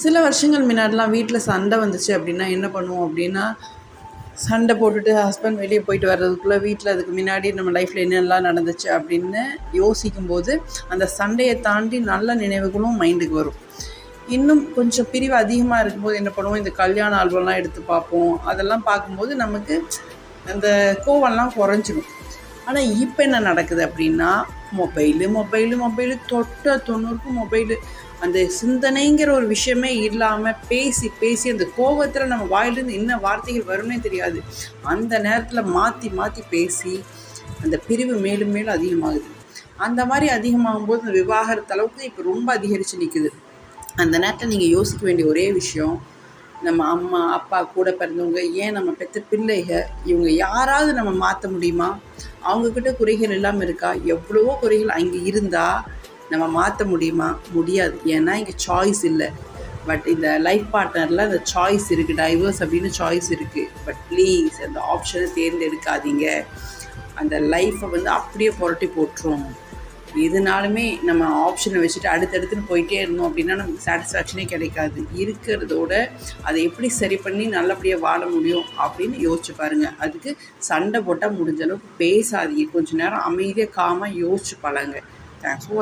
சில வருஷங்கள் முன்னாடிலாம் வீட்டில் சண்டை வந்துச்சு அப்படின்னா என்ன பண்ணுவோம் அப்படின்னா, சண்டை போட்டுட்டு ஹஸ்பண்ட் வெளியே போயிட்டு வர்றதுக்குள்ளே வீட்டில் அதுக்கு முன்னாடி நம்ம லைஃப்பில் என்னெல்லாம் நடந்துச்சு அப்படின்னு யோசிக்கும்போது அந்த சண்டையை தாண்டி நல்ல நினைவுகளும் மைண்டுக்கு வரும். இன்னும் கொஞ்சம் பிரிவு அதிகமாக இருக்கும்போது என்ன பண்ணுவோம், இந்த கல்யாண ஆல்பம்லாம் எடுத்து பார்ப்போம். அதெல்லாம் பார்க்கும்போது நமக்கு அந்த கோவம்லாம் குறைஞ்சிடும். ஆனால் இப்போ என்ன நடக்குது அப்படின்னா, மொபைலு தொட்ட 90க்கு மொபைலு. அந்த சிந்தனைங்கிற ஒரு விஷயமே இல்லாமல் பேசி அந்த கோபத்தில் நம்ம வாயிலிருந்து என்ன வார்த்தைகள் வரும்னே தெரியாது. அந்த நேரத்தில் மாற்றி பேசி அந்த பிரிவு மேலும் மேலும் அதிகமாகுது. அந்த மாதிரி அதிகமாகும்போது இந்த விவாகரத்து அளவுக்கு இப்போ ரொம்ப அதிகரித்து நிற்குது. அந்த நேரத்தில் நீங்கள் யோசிக்க வேண்டிய ஒரே விஷயம், நம்ம அம்மா அப்பா கூட பிறந்தவங்க, ஏன் நம்ம பெற்ற பிள்ளைகள், இவங்க யாராவது நம்ம மாற்ற முடியுமா? அவங்கக்கிட்ட குறைகள் இல்லாமல் இருக்கா? எவ்வளவோ குறைகள் அங்கே இருந்தால் நம்ம மாற்ற முடியுமா? முடியாது. ஏன்னா இங்கே சாய்ஸ் இல்லை. பட் இந்த லைஃப் பார்ட்னரில் அந்த சாய்ஸ் இருக்குது, டைவர்ஸ் அப்படின்னு சாய்ஸ் இருக்குது. பட் ப்ளீஸ் அந்த ஆப்ஷனை தேர்ந்தெடுக்காதீங்க. அந்த லைஃப்பை அப்படியே புரட்டி போட்டுரும். எதுனாலுமே நம்ம ஆப்ஷனை வச்சுட்டு அடுத்தடுத்துன்னு போயிட்டே இருந்தோம் அப்படின்னா நமக்கு சாட்டிஸ்ஃபேக்ஷனே கிடைக்காது. இருக்கிறதோட அதை எப்படி சரி பண்ணி நல்லபடியாக வாழ முடியும் அப்படின்னு யோசிச்சு பாருங்கள். அதுக்கு சண்டை போட்டால் முடிஞ்ச அளவுக்கு பேசாதீங்க. கொஞ்சம் நேரம் அமைதியாக காமாக யோசிச்சு பழங்க. Thanks for